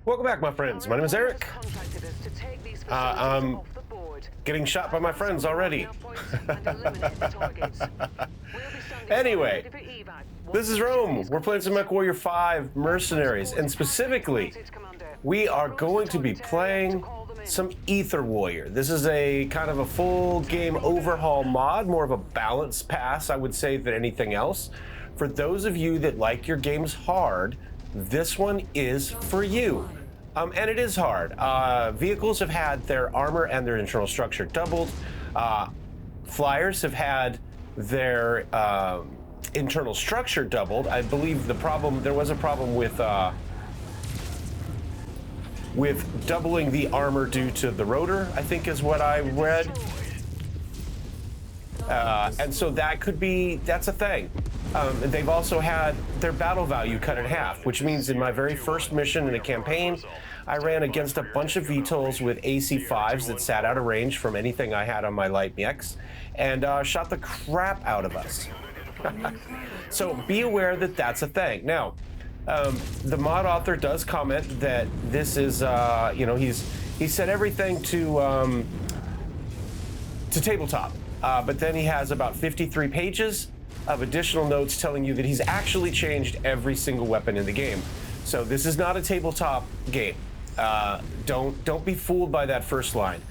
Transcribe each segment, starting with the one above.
Welcome back, my friends. My name is Eric. I'm getting shot by my friends already. Anyway, this is Rome. We're playing some Mechwarrior 5 Mercenaries, and specifically, we are going to be playing some EtherWarrior. This is a kind of a full game overhaul mod, more of a balance pass, I would say, than anything else. For those of you that like your games hard, this one is for you. And it is hard. Vehicles have had their armor and their internal structure doubled. Flyers have had their internal structure doubled. I believe there was a problem with doubling the armor due to the rotor, I think is what I read. And so that's a thing. They've also had their battle value cut in half, which means in my very first mission in a campaign, I ran against a bunch of VTOLs with AC-5s that sat out of range from anything I had on my light mechs and shot the crap out of us. So be aware that that's a thing. Now, the mod author does comment that this is, he set everything to tabletop, but then he has about 53 pages of additional notes telling you that he's actually changed every single weapon in the game. So this is not a tabletop game. Don't be fooled by that first line.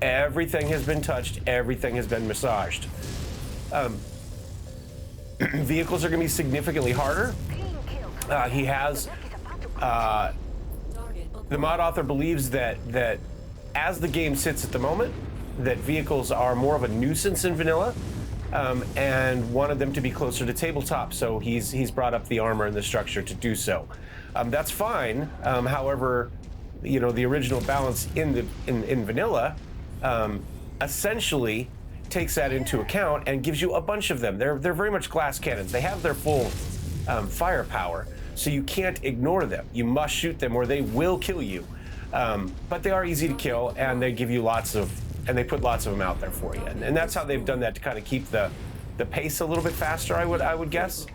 Everything has been touched. Everything has been massaged. Vehicles are going to be significantly harder. The mod author believes that as the game sits at the moment, that vehicles are more of a nuisance in vanilla, and wanted them to be closer to tabletop. So he's brought up the armor and the structure to do so. That's fine. However, the original balance in vanilla essentially takes that into account and gives you a bunch of them. They're very much glass cannons. They have their full firepower, so you can't ignore them. You must shoot them or they will kill you. But they are easy to kill, and they give you they put lots of them out there for you. And that's how they've done that to kind of keep the pace a little bit faster, I would guess.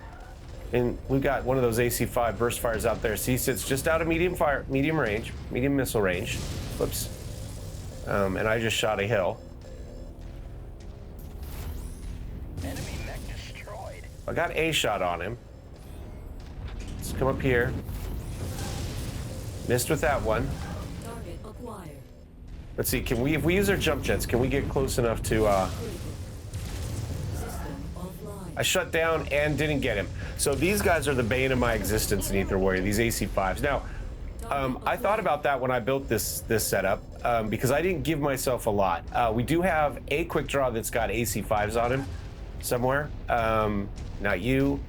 And we've got one of those AC-5 burst fires out there. See, sits just out of medium missile range. Whoops. And I just shot a hill. Enemy mech destroyed. I got a shot on him. Let's come up here. Missed with that one. Target acquired. Let's see, if we use our jump jets, can we get close enough to, I shut down and didn't get him. So these guys are the bane of my existence in EtherWarrior, these AC-5s. Now, I thought about that when I built this setup, because I didn't give myself a lot. We do have a quick draw that's got AC-5s on him somewhere. Not you.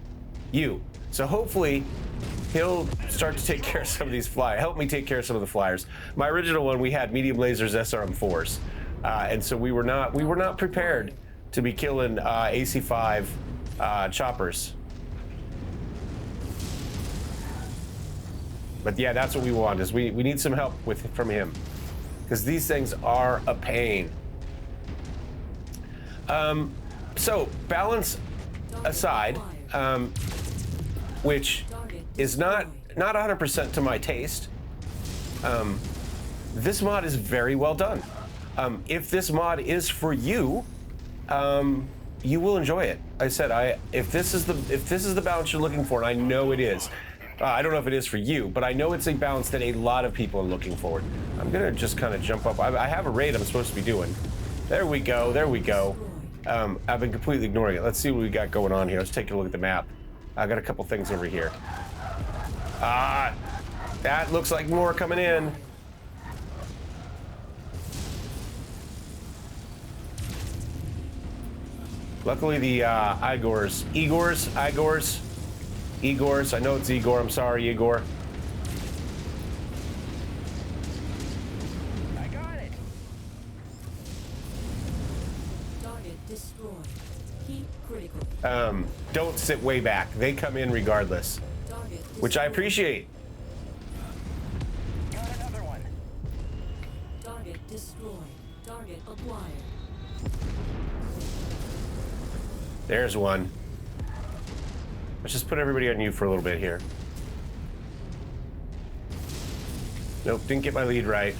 So hopefully he'll start to take care of some of these help me take care of some of the flyers. My original one, we had medium lasers, SRM4s, and so we were not prepared to be killing AC-5 choppers. But yeah, that's what we want. Is we need some help from him, because these things are a pain. So balance aside, which is not 100% to my taste. This mod is very well done. If this mod is for you, you will enjoy it. I said, if this is the balance you're looking for, and I know it is. I don't know if it is for you, but I know it's a balance that a lot of people are looking for. I'm gonna just kind of jump up. I have a raid I'm supposed to be doing. There we go. I've been completely ignoring it. Let's see what we got going on here. Let's take a look at the map. I got a couple things over here. That looks like more coming in. Luckily the Igors, I know it's Igor, I'm sorry, Igor. I got it. Target destroyed. Heat critical. Don't sit way back. They come in regardless, which I appreciate. Got another one. Target destroyed. Target acquired. There's one. Let's just put everybody on you for a little bit here. Nope, didn't get my lead right.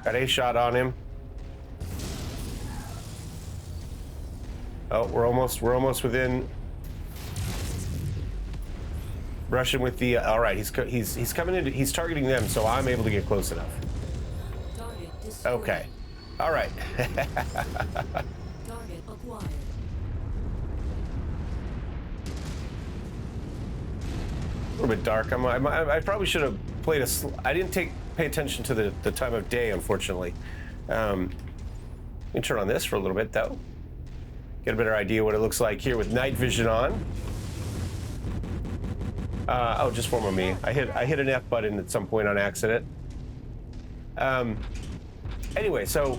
Got a shot on him. Oh, we're almost within. Rushing with the. All right, he's coming in. He's targeting them, so I'm able to get close enough. Okay. All right. Target acquired. A little bit dark. I probably should have played I didn't pay attention to the time of day, unfortunately. Let me turn on this for a little bit, though. Get a better idea what it looks like here with night vision on. Oh, just one more me. I hit an F button at some point on accident. Anyway, so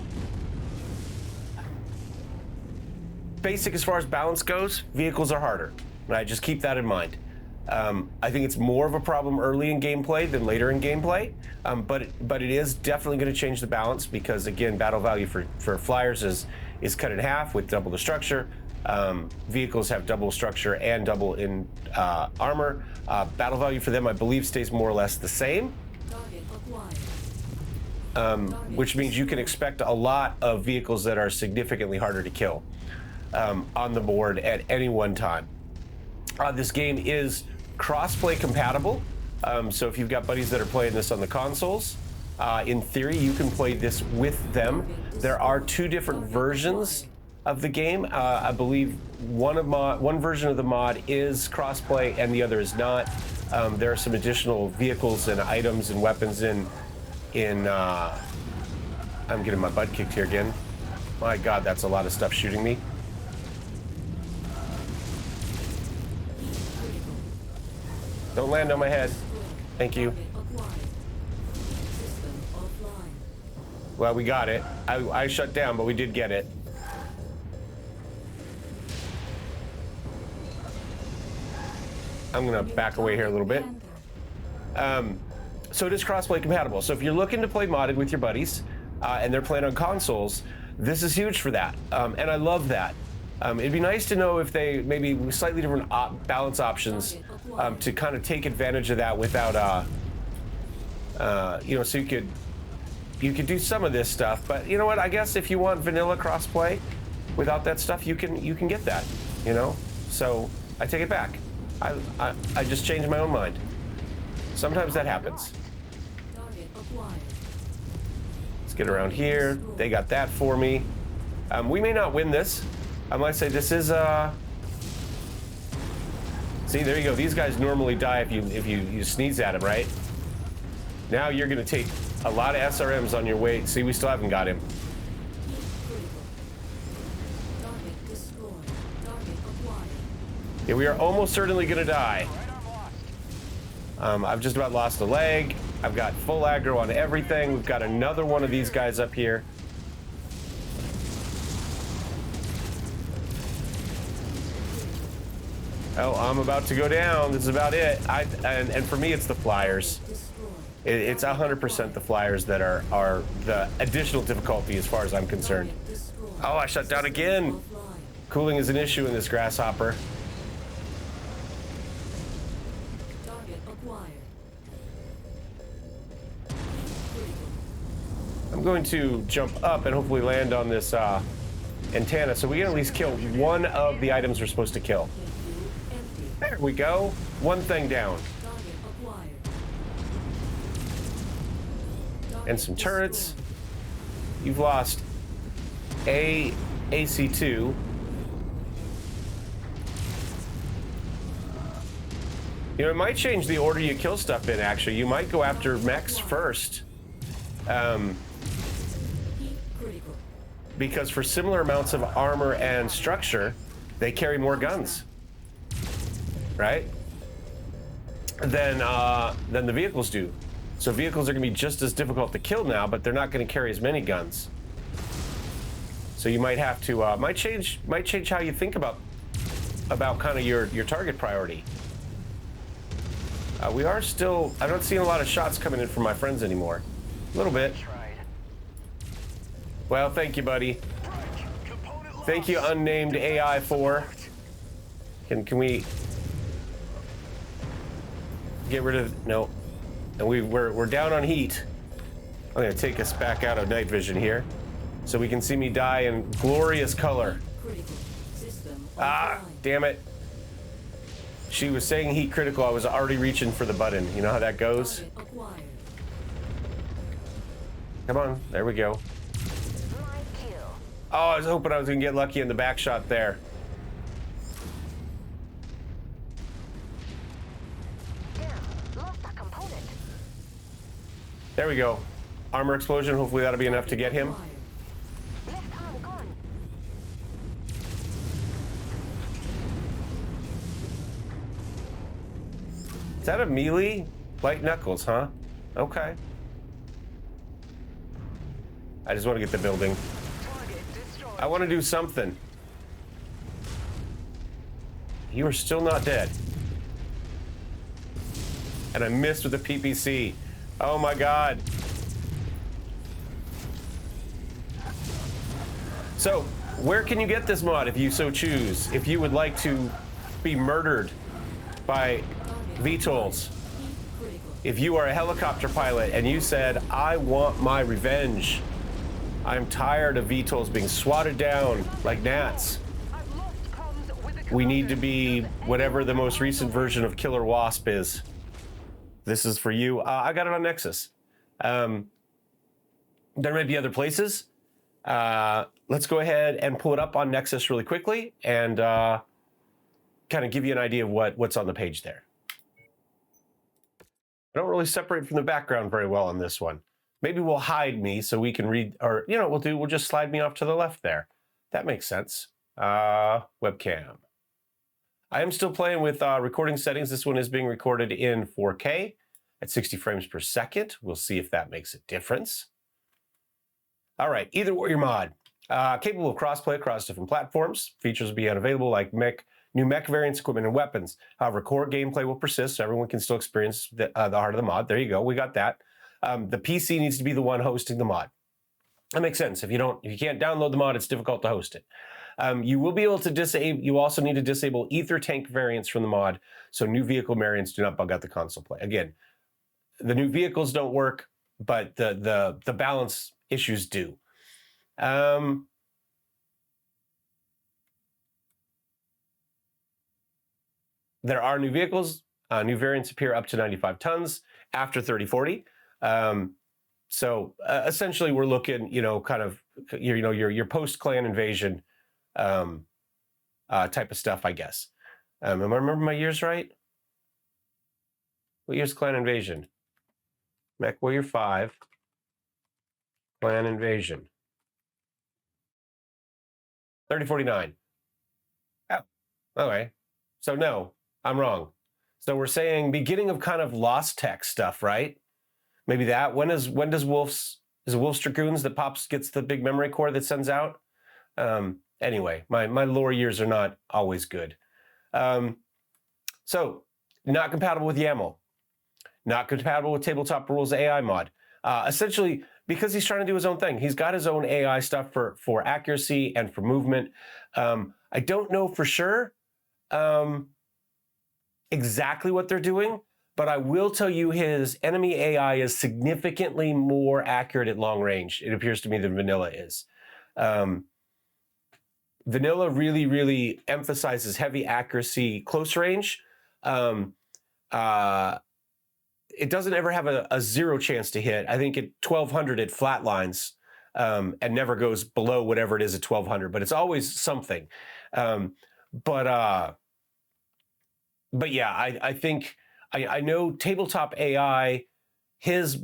basic as far as balance goes, vehicles are harder. Right, just keep that in mind. I think it's more of a problem early in gameplay than later in gameplay, but it is definitely going to change the balance because again, battle value for flyers is cut in half with double the structure. Vehicles have double structure and double in armor. Battle value for them, I believe, stays more or less the same. Which means you can expect a lot of vehicles that are significantly harder to kill on the board at any one time. This game is cross-play compatible, so if you've got buddies that are playing this on the consoles, in theory you can play this with them. There are two different versions of the game. I believe one version of the mod is cross-play and the other is not. There are some additional vehicles and items and weapons in I'm getting my butt kicked here again. My God, that's a lot of stuff shooting me. Don't land on my head. Thank you. Well, we got it. I shut down, but we did get it. I'm gonna back away here a little bit. So it is crossplay compatible. So if you're looking to play modded with your buddies and they're playing on consoles, this is huge for that. And I love that. It'd be nice to know if they maybe slightly different balance options to kind of take advantage of that without, you know, so you could do some of this stuff. But you know what? I guess if you want vanilla crossplay without that stuff, you can get that. You know. So I take it back. I just changed my own mind. Sometimes that happens. Let's get around here. They got that for me. We may not win this. I might say this is see, there you go. These guys normally die if you sneeze at them, right? Now you're gonna take a lot of SRMs on your way. See, we still haven't got him. Yeah, we are almost certainly gonna die. I've just about lost a leg. I've got full aggro on everything. We've got another one of these guys up here. Oh, I'm about to go down. This is about it. And for me, it's the flyers. It's 100% the flyers that are the additional difficulty as far as I'm concerned. Oh, I shut down again. Cooling is an issue in this grasshopper. I'm going to jump up and hopefully land on this antenna so we can at least kill one of the items we're supposed to kill. There we go. One thing down. And some turrets. You've lost AC2. You know, it might change the order you kill stuff in, actually. You might go after mechs first. Because for similar amounts of armor and structure, they carry more guns. Right? Than the vehicles do. So vehicles are going to be just as difficult to kill now, but they're not going to carry as many guns. So you might have to might change how you think about kind of your target priority. We are still. I'm not seeing a lot of shots coming in from my friends anymore. A little bit. Well, thank you, buddy. Thank you, unnamed AI4. Can we? get rid of, no. And we're down on heat. I'm gonna take us back out of night vision here so we can see me die in glorious color. Critical. System Ah, offline. damn it. She was saying heat critical. I was already reaching for the button. You know how that goes? Target acquired. Come on, there we go. My kill. Oh, I was hoping I was gonna get lucky in the back shot there. Damn, lost that component. There we go. Armor explosion. Hopefully that'll be enough to get him. Acquired. Left arm gone. Is that a melee? Light knuckles, huh? Okay. I just want to get the building. Target destroyed. I want to do something. You are still not dead. And I missed with the PPC. Oh my God. So, where can you get this mod if you so choose? If you would like to be murdered by VTOLs. Heat critical. If you are a helicopter pilot and you said, I want my revenge. I'm tired of VTOLs being swatted down like gnats. I've lost comms with the We need to commander. be Does whatever the anyone most recent know where- version of Killer Wasp is. This is for you. I got it on Nexus. There may be other places. Let's go ahead and pull it up on Nexus really quickly and kind of give you an idea of what's on the page there. I don't really separate from the background very well on this one. Maybe we'll hide me so we can read, or you know what we'll just slide me off to the left there. That makes sense. Webcam. I am still playing with recording settings. This one is being recorded in 4K at 60 frames per second. We'll see if that makes a difference. All right, EtherWarriorMOD. Capable of crossplay across different platforms. Features will be unavailable like new mech variants, equipment, and weapons. However, core gameplay will persist, so everyone can still experience the heart of the mod. There you go, we got that. The PC needs to be the one hosting the mod. That makes sense. If you can't download the mod, it's difficult to host it. You will be able to disable. You also need to disable ether tank variants from the mod, so new vehicle variants do not bug out the console play. Again, the new vehicles don't work, but the balance issues do. There are new vehicles. New variants appear up to 95 tons after 3040. So essentially, we're looking, kind of, your post-clan invasion type of stuff, I guess. Am I remembering my years right? What year's clan invasion? Mechwarrior 5. Clan invasion. 3049. Oh, okay. So no, I'm wrong. So we're saying beginning of kind of Lost Tech stuff, right? Maybe that. When does Wolf's, is it Wolf's Dragoons that gets the big memory core that sends out? Anyway, my lore years are not always good. So not compatible with YAML. Not compatible with Tabletop Rules AI mod. Essentially, because he's trying to do his own thing. He's got his own AI stuff for accuracy and for movement. I don't know for sure exactly what they're doing, but I will tell you his enemy AI is significantly more accurate at long range, it appears to me, than vanilla is. Vanilla really, really emphasizes heavy accuracy close range. It doesn't ever have a zero chance to hit. I think at 1200 it flatlines and never goes below whatever it is at 1200, but it's always something. But yeah, I think I know Tabletop AI, his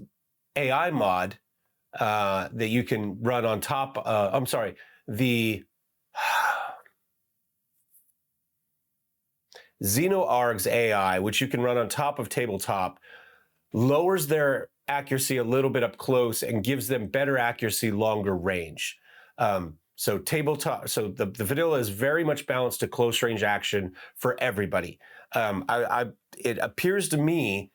AI mod that you can run on top. I'm sorry, the XenoArg's AI, which you can run on top of Tabletop, lowers their accuracy a little bit up close and gives them better accuracy longer range. So Tabletop, so the vanilla is very much balanced to close range action for everybody. It appears to me,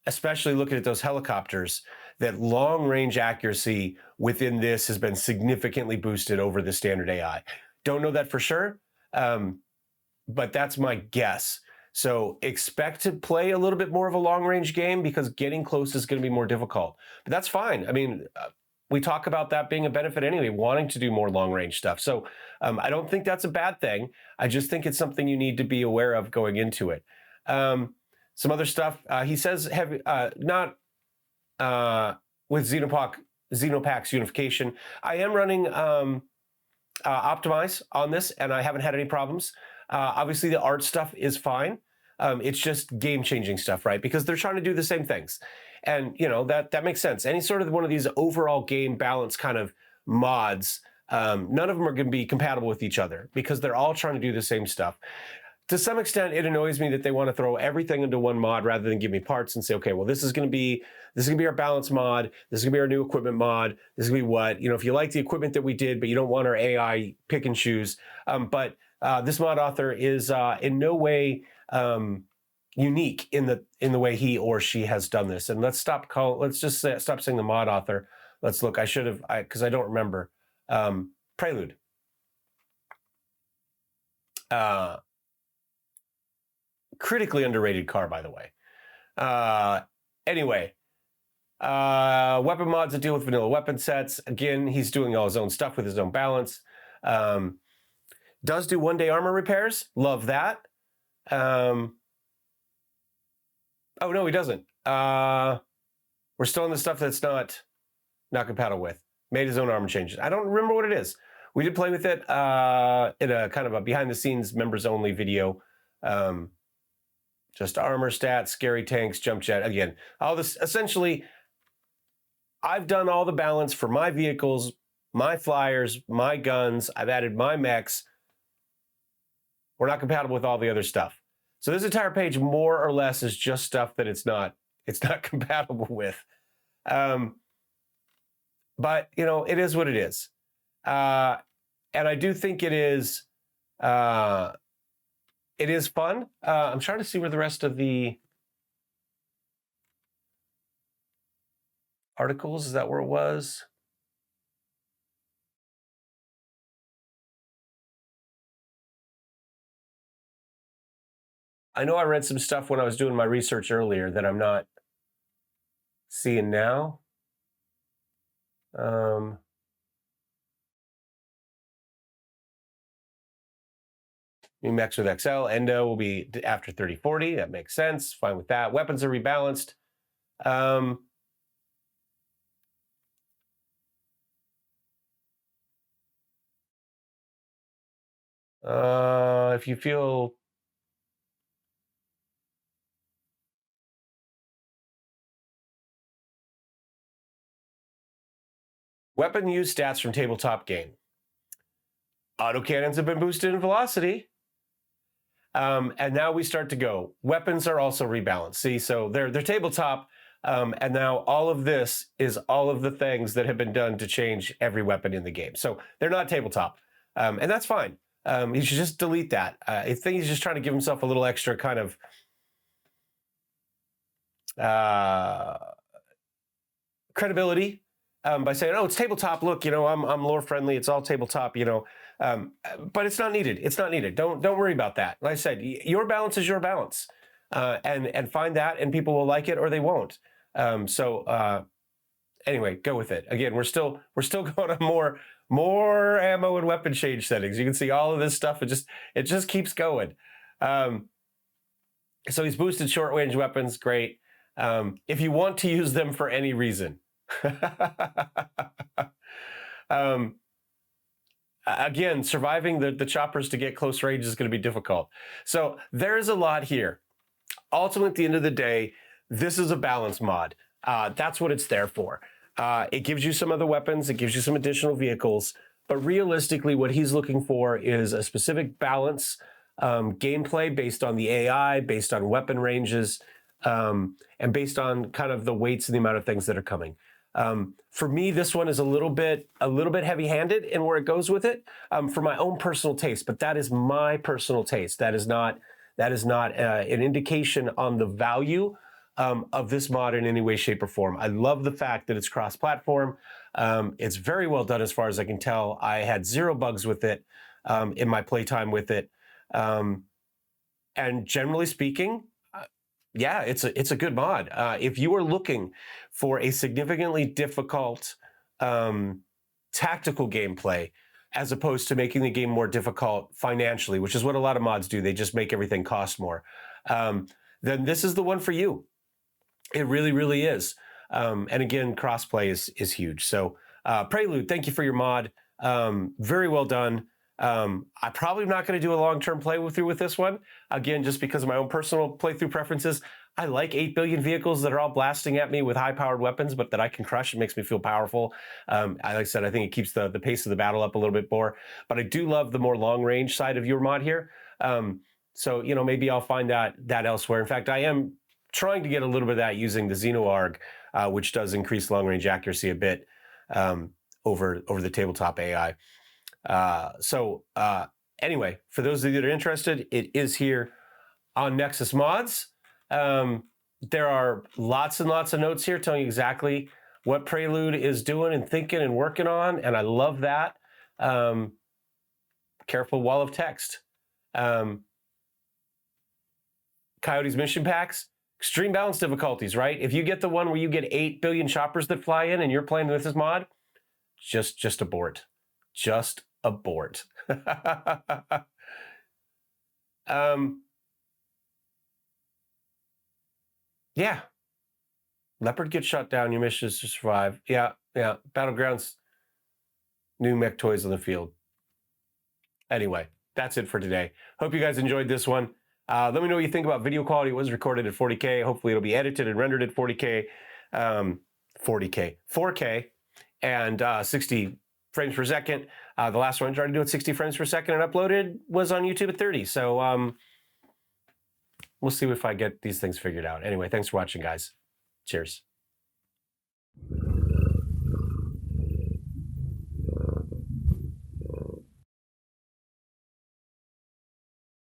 especially looking at those helicopters, that long range accuracy within this has been significantly boosted over the standard AI. Don't know that for sure, but that's my guess. So expect to play a little bit more of a long-range game because getting close is going to be more difficult. But that's fine. I mean, we talk about that being a benefit anyway, wanting to do more long-range stuff. So I don't think that's a bad thing. I just think it's something you need to be aware of going into it. Some other stuff. He says not with Xenopack's unification. I am running Optimize on this, and I haven't had any problems. Obviously, the art stuff is fine. It's just game-changing stuff, right? Because they're trying to do the same things. And, you know, that makes sense. Any sort of one of these overall game balance kind of mods, none of them are going to be compatible with each other because they're all trying to do the same stuff. To some extent, it annoys me that they want to throw everything into one mod rather than give me parts and say, okay, well, this is going to be our balance mod. This is going to be our new equipment mod. This is going to be what, you know, if you like the equipment that we did, but you don't want our AI pick and choose. But this mod author is in no way unique in the way he or she has done this. And let's stop saying the mod author. Let's look. I should have, because I don't remember. Prelude. Critically underrated car, by the way. Anyway, weapon mods that deal with vanilla weapon sets. Again, he's doing all his own stuff with his own balance. Does do one-day armor repairs. Love that. Oh, no, he doesn't. We're still in the stuff that's not compatible with. Made his own armor changes. I don't remember what it is. We did play with it in a kind of a behind-the-scenes members-only video. Just armor stats, scary tanks, jump jet. Again, all this, essentially, I've done all the balance for my vehicles, my flyers, my guns. I've added my mechs. We're not compatible with all the other stuff. So this entire page, more or less, is just stuff that it's not compatible with. But, you know, it is what it is. And I do think it is fun. I'm trying to see where the rest of the articles, is that where it was? I know I read some stuff when I was doing my research earlier that I'm not seeing now. New mechs with XL. Endo will be after 3040. That makes sense. Fine with that. Weapons are rebalanced. If you feel weapon use stats from tabletop game. Autocannons have been boosted in velocity. And now we start to go. Weapons are also rebalanced. See, so they're tabletop, and now all of this is all of the things that have been done to change every weapon in the game. So they're not tabletop, and that's fine. He should just delete that. I think he's just trying to give himself a little extra kind of credibility by saying, "Oh, it's tabletop. Look, you know, I'm lore friendly. It's all tabletop. You know." But it's not needed. It's not needed. Don't worry about that. Like I said, your balance is your balance, and find that, and people will like it or they won't. Anyway, go with it. Again, we're still going on more ammo and weapon change settings. You can see all of this stuff. It just keeps going. So he's boosted short range weapons. Great. If you want to use them for any reason. Again, surviving the choppers to get close range is going to be difficult. So there's a lot here. Ultimately, at the end of the day, this is a balance mod. That's what it's there for. It gives you some other weapons. It gives you some additional vehicles. But realistically, what he's looking for is a specific balance gameplay based on the AI, based on weapon ranges, and based on kind of the weights and the amount of things that are coming. For me, this one is a little bit heavy-handed in where it goes with it, for my own personal taste. But that is my personal taste. That is not an indication on the value of this mod in any way, shape, or form. I love the fact that it's cross-platform. It's very well done as far as I can tell. I had zero bugs with it in my playtime with it. and generally speaking, yeah, it's a good mod. If you are looking for a significantly difficult tactical gameplay, as opposed to making the game more difficult financially, which is what a lot of mods do, they just make everything cost more, then this is the one for you. It really, really is. And again, crossplay is huge. So Prelude, thank you for your mod. Very well done. I'm probably not going to do a long-term playthrough with this one. Again, just because of my own personal playthrough preferences. I like 8 billion vehicles that are all blasting at me with high-powered weapons, but that I can crush. It makes me feel powerful. Like I said, I think it keeps the pace of the battle up a little bit more. But I do love the more long-range side of your mod here. So, you know, maybe I'll find that elsewhere. In fact, I am trying to get a little bit of that using the XenoArg, which does increase long-range accuracy a bit over the tabletop AI. Anyway, for those of you that are interested, it is here on Nexus Mods. There are lots and lots of notes here telling you exactly what Prelude is doing and thinking and working on, and I love that. Careful wall of text. Coyote's mission packs, extreme balance difficulties, right? If you get the one where you get 8 billion choppers that fly in and you're playing with this mod, just abort. Just abort. Yeah. Leopard gets shot down, your mission is to survive. Yeah. Battlegrounds, new mech toys on the field. Anyway, that's it for today. Hope you guys enjoyed this one. Let me know what you think about video quality. It was recorded at 40K. Hopefully it'll be edited and rendered at 4K, and 60 frames per second. The last one I tried to do at 60 frames per second and uploaded was on YouTube at 30. So we'll see if I get these things figured out. Anyway, thanks for watching, guys. Cheers.